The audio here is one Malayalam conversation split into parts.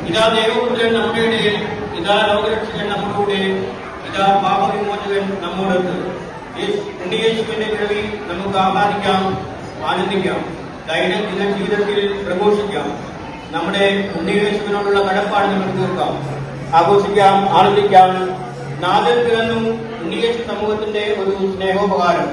ഇതാ ദൈവപുത്രൻ നമ്മുടെ ഇടയിൽ, ഇതാ ലോകരക്ഷകൻ നമ്മുടെ, ഇതാ പാപവിമോചകൻ നമ്മോടൊത്ത്. ഉണ്ണിയേശുവിന്റെ പിറവി നമുക്ക് ആഹ്ലാദിക്കാം, ആനന്ദിക്കാം, ദൈനംദിന ജീവിതത്തിൽ പ്രഘോഷിക്കാം. നമ്മുടെ ഉണ്ണിയേശുവിനോടുള്ള കടപ്പാട് നമുക്ക് തീർക്കാം, ആഘോഷിക്കാം, ആനന്ദിക്കാം. നാഥൻ പിറന്നു, ഉണ്ണിയേശു സമൂഹത്തിന്റെ ഒരു സ്നേഹോപകാരം.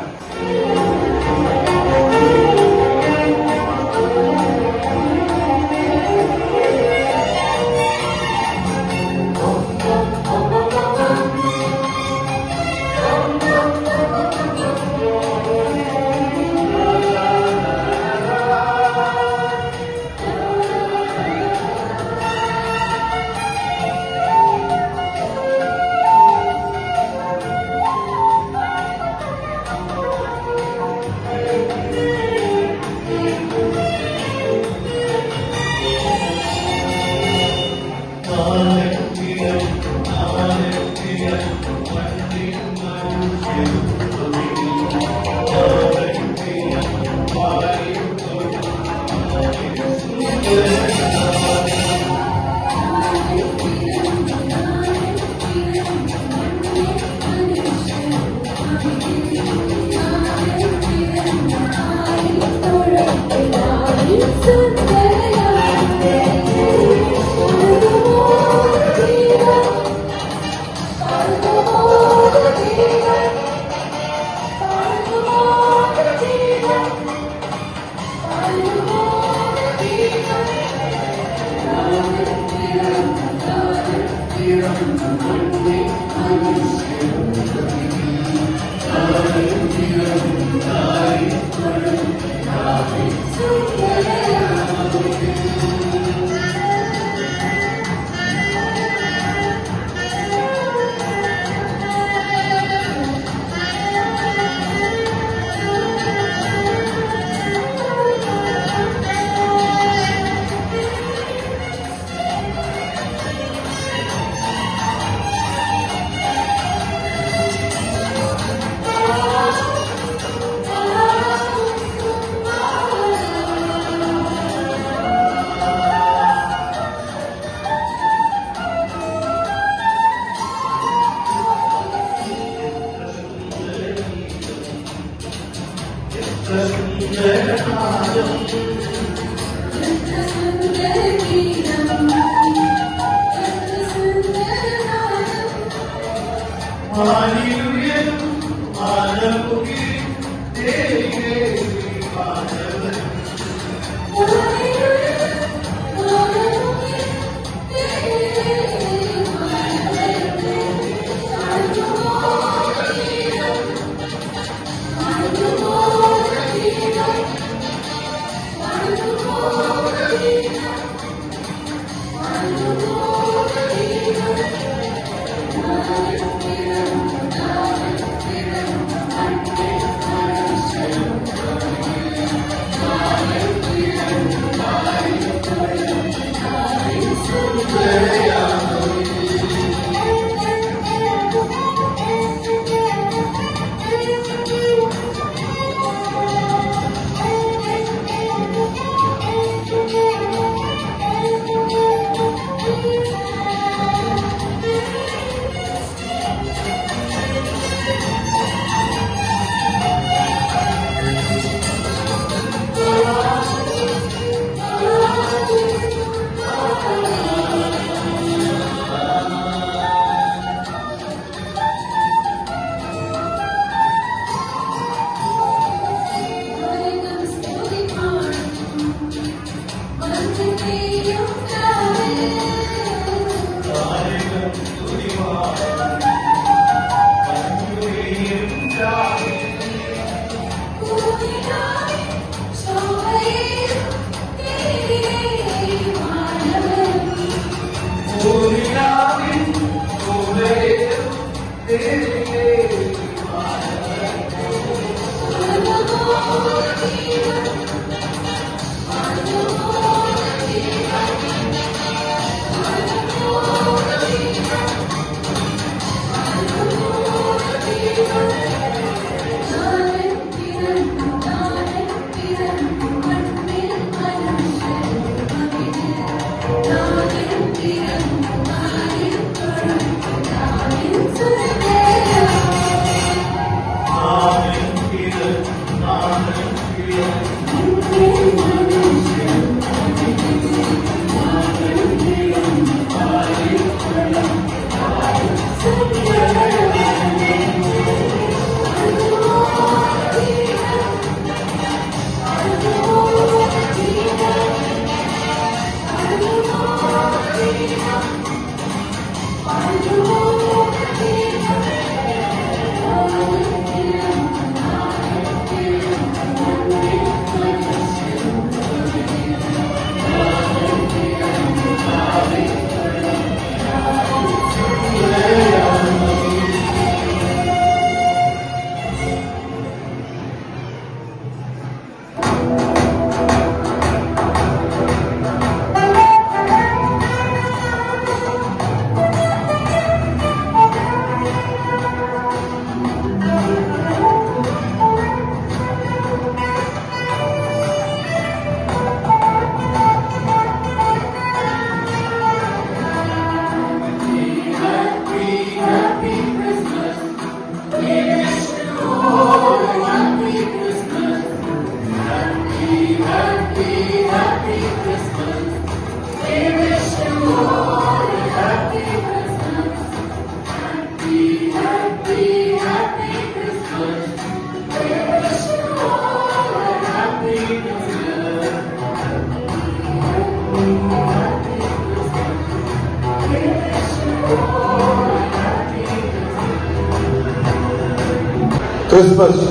ക്രിസ്മസ്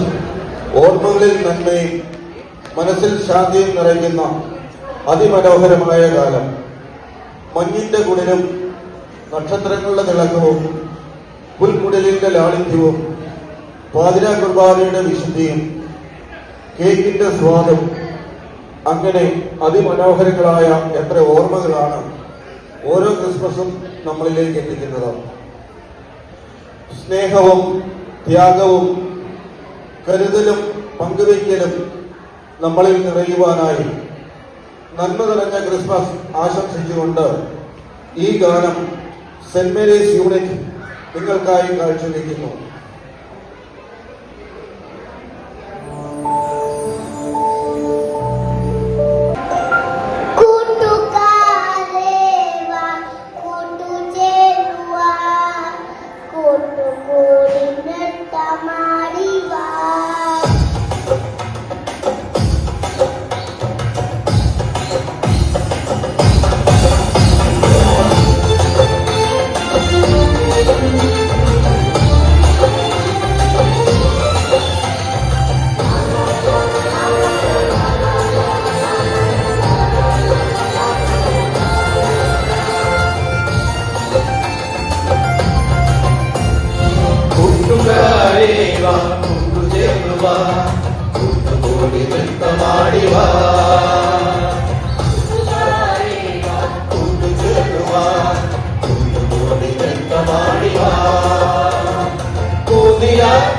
ഓർമ്മകളിൽ നന്മയും മനസ്സിൽ ശാന്തിയും നിറയ്ക്കുന്ന അതിമനോഹരമായ കാലം. മഞ്ഞിന്റെ കുളിരും നക്ഷത്രങ്ങളുടെ തിളക്കവും പുൽക്കുടലിന്റെ ലാളിത്യവും പാതിരാ കുർബാനയുടെ വിശുദ്ധിയും കേക്കിന്റെ സ്വാദും, അങ്ങനെ അതിമനോഹരങ്ങളായ എത്ര ഓർമ്മകളാണ് ഓരോ ക്രിസ്മസും നമ്മളിലേക്ക് എത്തിക്കുന്നത്. സ്നേഹവും ത്യാഗവും കരുതലും പങ്കുവയ്ക്കലും നമ്മളിൽ നിറയുവാനായി നന്മ നിറഞ്ഞ ക്രിസ്മസ് ആശംസിച്ചുകൊണ്ട് ഈ ഗാനം സെന്റ് മേരീസ് യൂണിറ്റ് നിങ്ങൾക്കായി കാഴ്ചവെക്കുന്നു.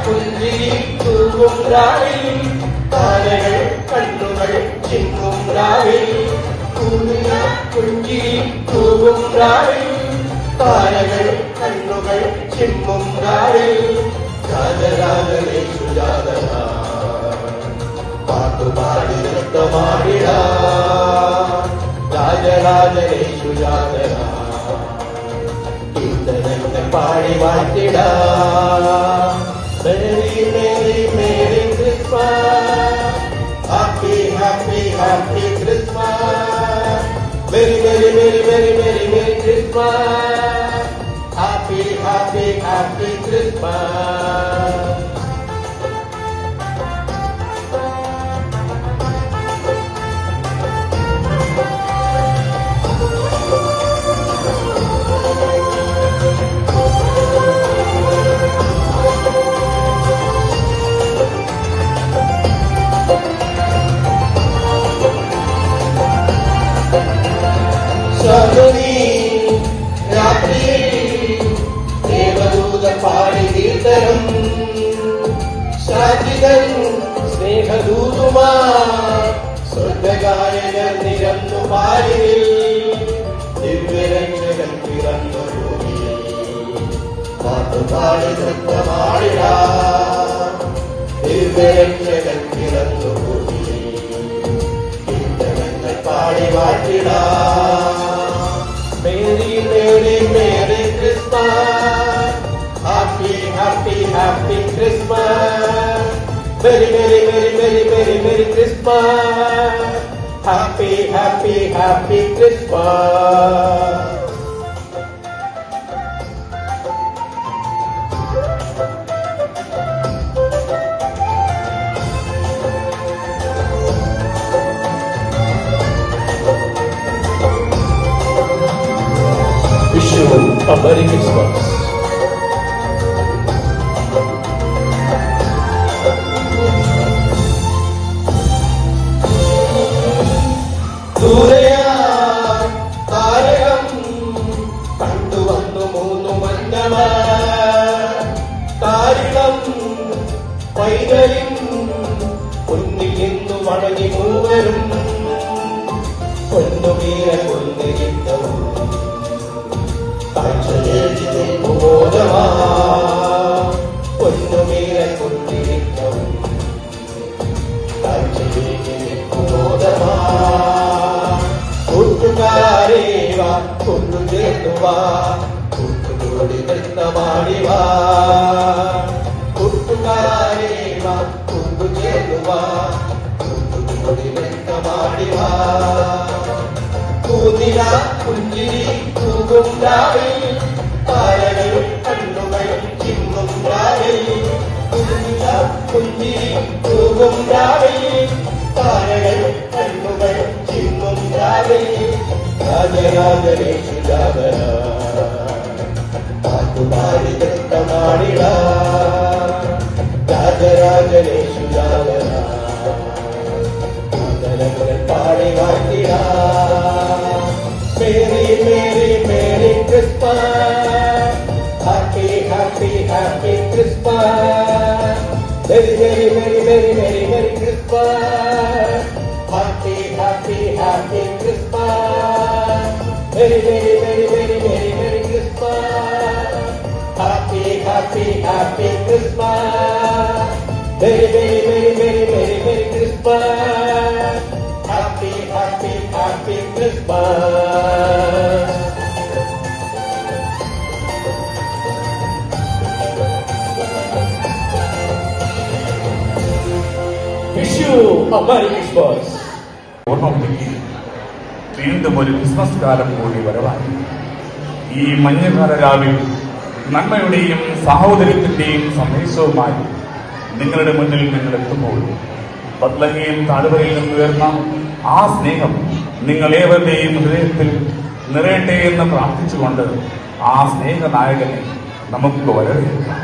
പുഞ്ചിരി തൂകും രാവിൽ താരകൾ കണ്ണുകൾ ചിങ്ങും രാവിൽ പുഞ്ചിരി തൂകും രാവിൽ താരകൾ കണ്ണുകൾ ചിമ്മും രാവിൽ രാജരാജനെ സുജാതന പാട്ടുപാടി നൃത്തമാടിട രാജരാജനെ സുജാതന കീർത്തനങ്ങൾ പാടി വാഴ്ത്തിട. Merry, Merry, Merry Christmas. Happy, Happy, Happy Christmas. Merry, Merry, Merry, Merry, Merry, Merry Christmas. Happy, Happy, Happy Christmas. പാടി കീർത്തനം ശാന്തികൾ സ്നേഹദൂതുമാർ സ്വർഗഗായകർ നിരന്നു പാടിൽ ദിവ്യരക്ഷകൻ പിറന്നു ഭൂമിയിൽ പാട്ടുപാടി നൃത്തമാടിട ദിവ്യരക്ഷകൻ പിറന്നു ഭൂമിയിൽ കീർത്തനങ്ങൾ പാടി വാഴ്ത്തിട. Merry merry merry Christmas. Happy, happy, happy Christmas. Merry, Merry, Merry, Merry, Merry, Merry Christmas. Happy, happy, happy Christmas. Wish you a Merry Christmas. താരകം കണ്ടുവന്നു മൂന്നു മന്നവ താരിളം പൈതലും പൊന്നിൽ നിന്നു വണങ്ങി മൂവരും പൊന്നുമീര കൊന്നിരിക്കവും കാഴ്ചയേഴി ബോധമാ പൊന്നുമീര കൊന്നിരിക്കവും കാഴ്ചയേഴി ബോധമാ. കൂട്ടുകാരേവാ കൊണ്ടുചേർന്നുവാ കൂട്ടുകൂടി നൃത്തമാടിവാ കൂട്ടുകാരേവാ കൊണ്ടുചേർന്നുവാ കൂട്ടുകൂടി നൃത്തമാടിവാ. കൂതിര പുഞ്ചിരി തൂകും രാവിൽ താരകൾ കണ്ണുകൾ ചിമ്മും രാവിൽ പുഞ്ചിരി തൂകും രാവിൽ താരകൾ കണ്ണുകൾ ചിമ്മും രാവിൽ രാജരാജനേശു ജാഗര പാട്ടുപാടി നൃത്തമാടിട രാജരാജനേശു ജാഗര മംഗളങ്ങൾ പാടി വാഴ്ത്തിട merry merry merry Christmas happy happy happy Christmas Very, very, very, very, very, very Christmas. Happy, happy, happy Christmas. Very, very, very, very, very, very Christmas. Happy, happy, happy Christmas. Very, very, very, very, very, very Christmas. Happy, happy, happy Christmas. Wish you a Merry Christmas. ഓർമ്മപ്പെടുത്തി വീണ്ടും ഒരു ക്രിസ്മസ് കാലം കൂടി വരവായി. ഈ മഞ്ഞകാല രാവിൽ നന്മയുടെയും സാഹോദര്യത്തിന്റെയും സന്ദേശവുമായി നിങ്ങളുടെ മുന്നിൽ നിങ്ങൾ എത്തുമ്പോൾ ബത്ലഹേം താഴ്വരയിൽ നിന്നുയർന്ന ആ സ്നേഹം നിങ്ങളേവരുടെയും ഹൃദയത്തിൽ നിറയട്ടെ എന്ന് പ്രാർത്ഥിച്ചുകൊണ്ട് ആ സ്നേഹനായകനെ നമുക്ക് വരവേൽക്കാം.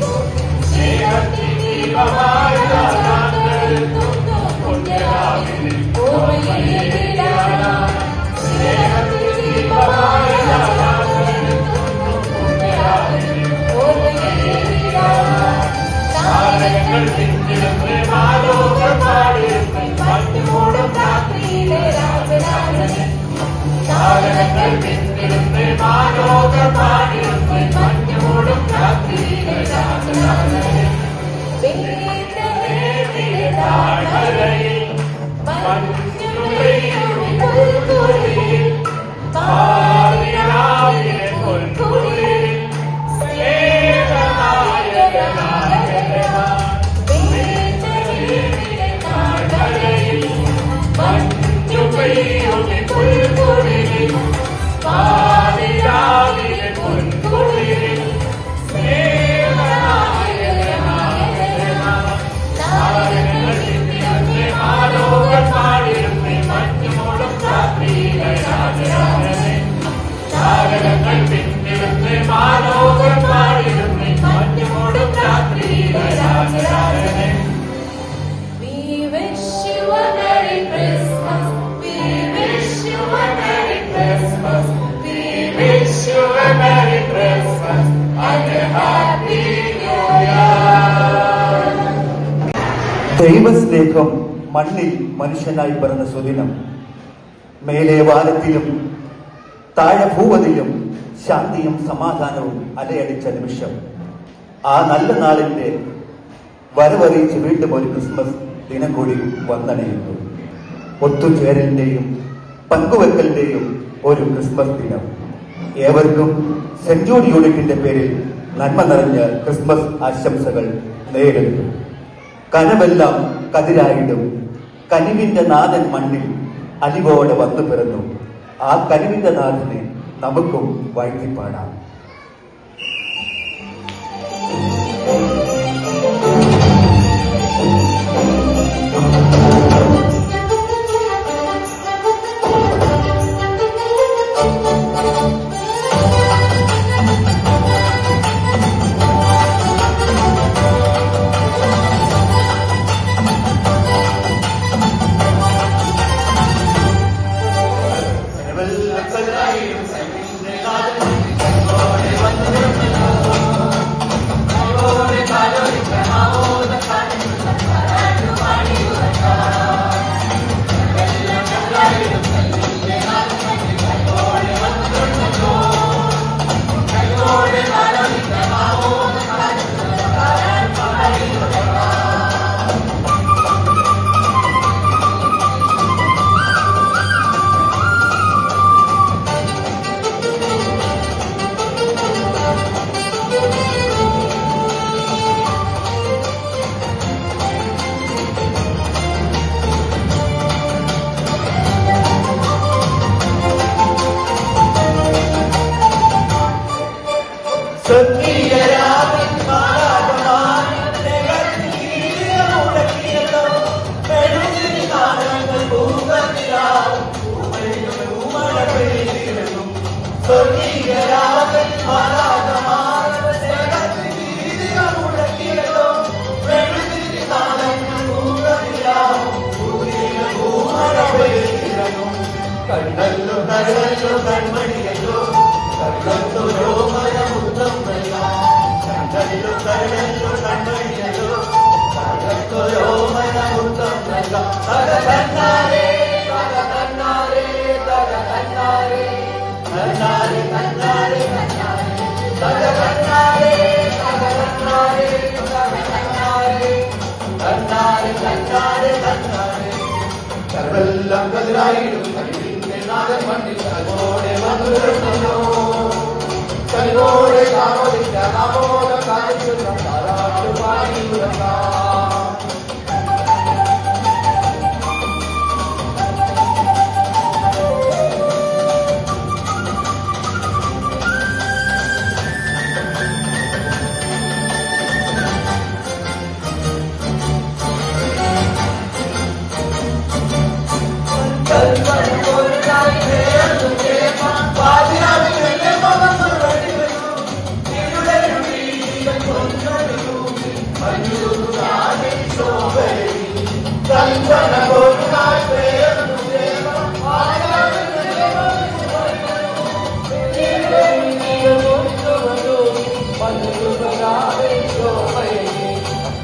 Go, ദൈവസ്നേഹം മണ്ണിൽ മനുഷ്യനായി പിറന്ന സുദിനം. മേലെ വാനത്തിലും താഴെ ഭൂവതിലും ശാന്തിയും സമാധാനവും അലയടിച്ച നിമിഷം. ആ നല്ല നാളിന്റെ വരവറിയിച്ച് വീണ്ടും ഒരു ക്രിസ്മസ് ദിനം കൂടി വന്നണയുന്നു. ഒത്തുചേരലിന്റെയും പങ്കുവെക്കലിന്റെയും ഒരു ക്രിസ്മസ് ദിനം. ഏവർക്കും സെന്റ് ജൂഡ് യൂണിറ്റിന്റെ പേരിൽ നന്മ നിറഞ്ഞ ക്രിസ്മസ് ആശംസകൾ നേരുന്നു. കനവെല്ലാം കതിരായിടും കനിവിന്റെ നാഥൻ മണ്ണിൽ അലിവോടെ വന്നു പിറന്നു. ആ കനിവിന്റെ നാഥനെ നമുക്കും വാഴ്ത്തിപ്പാടാം.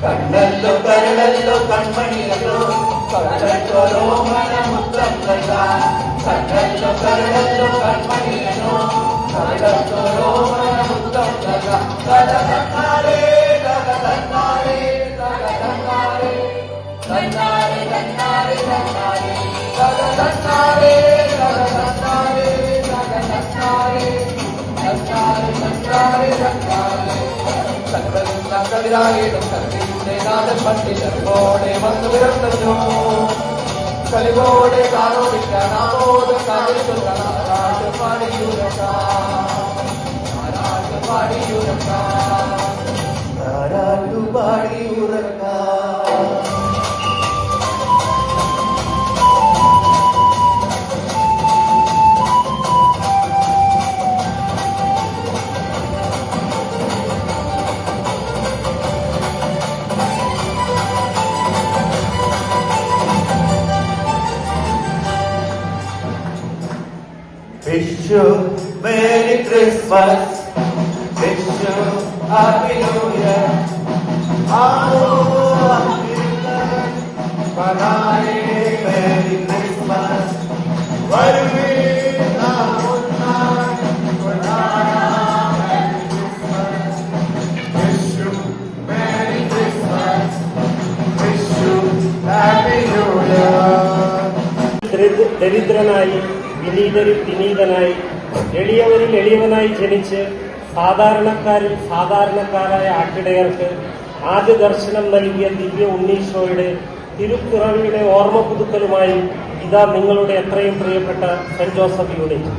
കണ്ണല്ലോ കരളല്ലോ കൺമണിയല്ലോ കണ്ണല്ലോ മനമുത്തം കണ്ണല്ലോ കരളല്ലോ കൺമണിയല്ലോ കളിവോടെ കാരോടിക്കാൻ ആമോദ കാലിൽ പാടി ഉറക്കാം. Wish you Merry Christmas. Wish you Happy New Year. Merry Christmas. വരുവീൻ നാം ഒന്നായി കൊണ്ടാടാം Merry Christmas. Wish you Merry Christmas. Wish you Happy New Year. ദരിദ്രനായി വിനീതരിൽ വിനീതനായി എളിയവരിൽ എളിയവനായി ജനിച്ച് സാധാരണക്കാരിൽ സാധാരണക്കാരായ ആട്ടിടയർക്ക് ആദ്യ ദർശനം നൽകിയ ദിവ്യ ഉണ്ണീശോയുടെ തിരുപ്പിറവിയുടെ ഓർമ്മ പുതുക്കലുമായി ഇതാ നിങ്ങളുടെ എത്രയും പ്രിയപ്പെട്ട saint Joseph unit.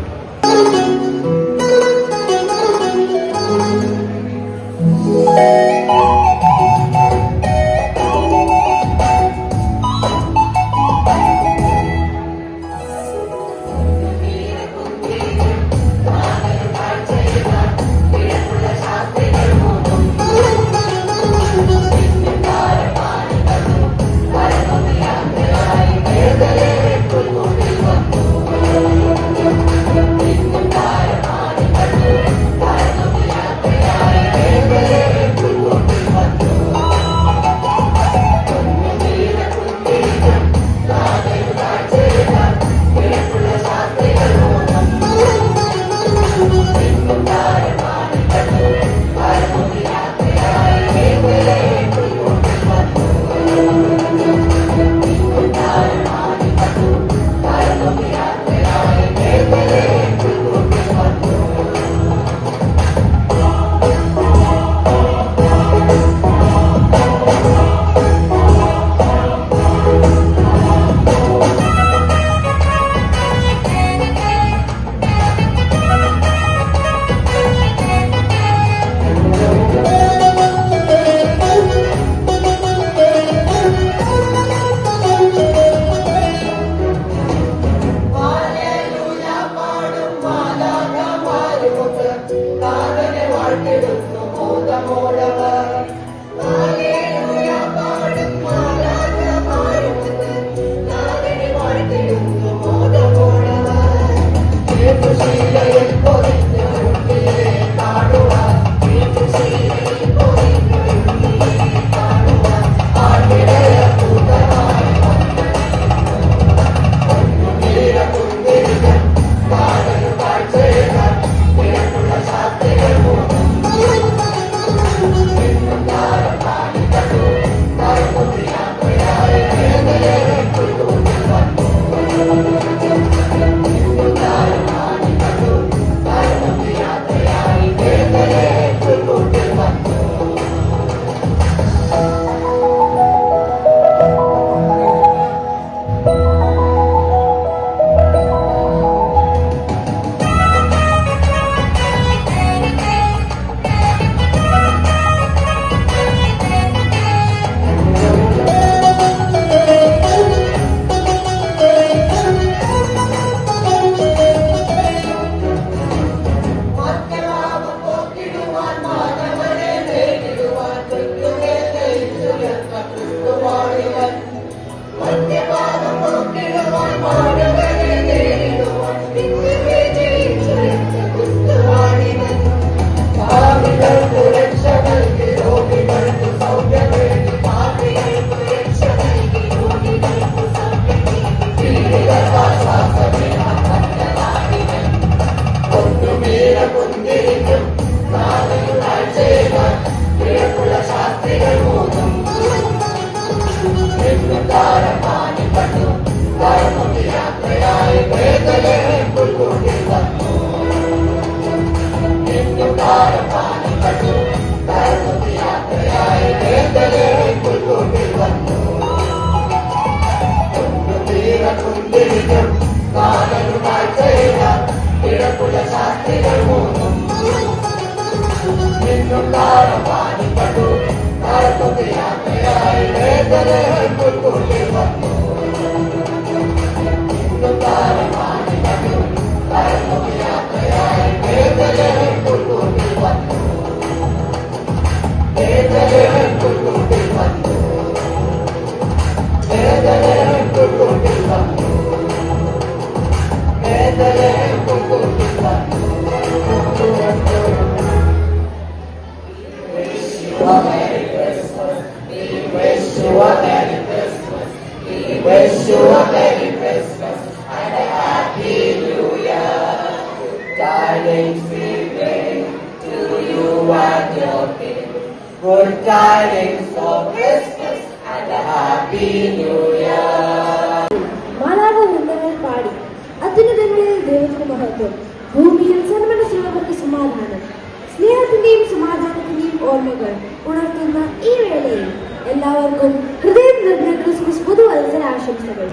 Good tidings of Christmas and a Happy New Year. മാലാഖവൃന്ദങ്ങൾ പാടി അത്യുന്നതങ്ങളിൽ ദൈവത്തിന് മഹത്വം, ഭൂമിയിൽ സന്മനസ്സുള്ളവർക്ക് സമാധാനം. സ്നേഹത്തിന്റെയും സമാധാനത്തിന്റെയും ഓർമ്മകൾ ഉണർത്തുന്ന ഈ വേളയിൽ എല്ലാവർക്കും ഹൃദയം നിറഞ്ഞ ക്രിസ്മസ് പുതുവത്സര ആശംസകൾ.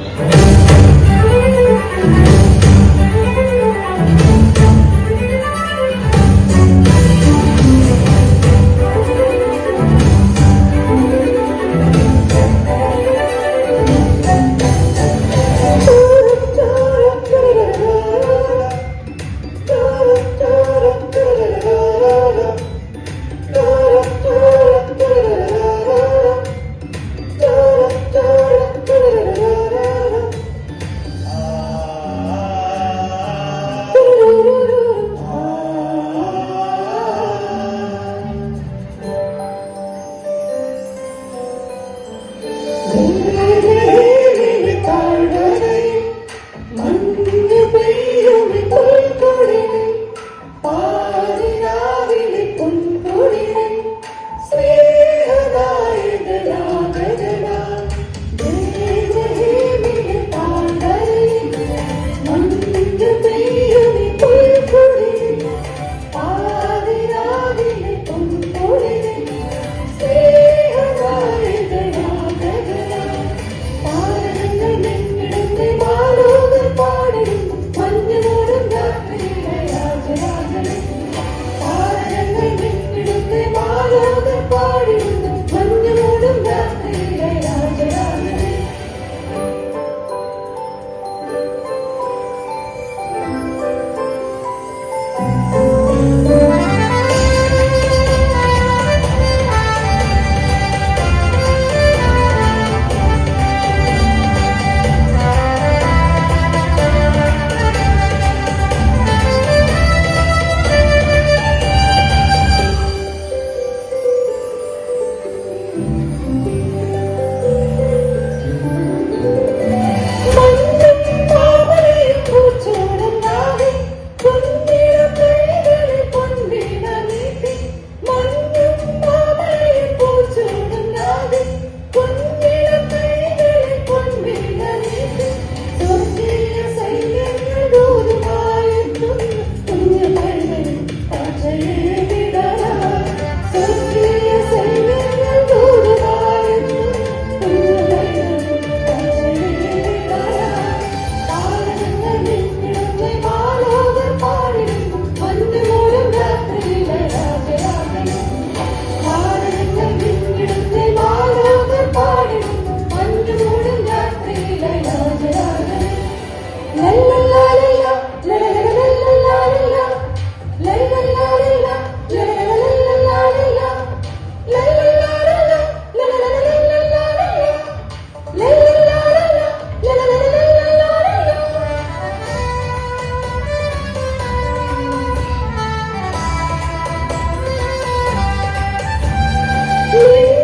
Thank you.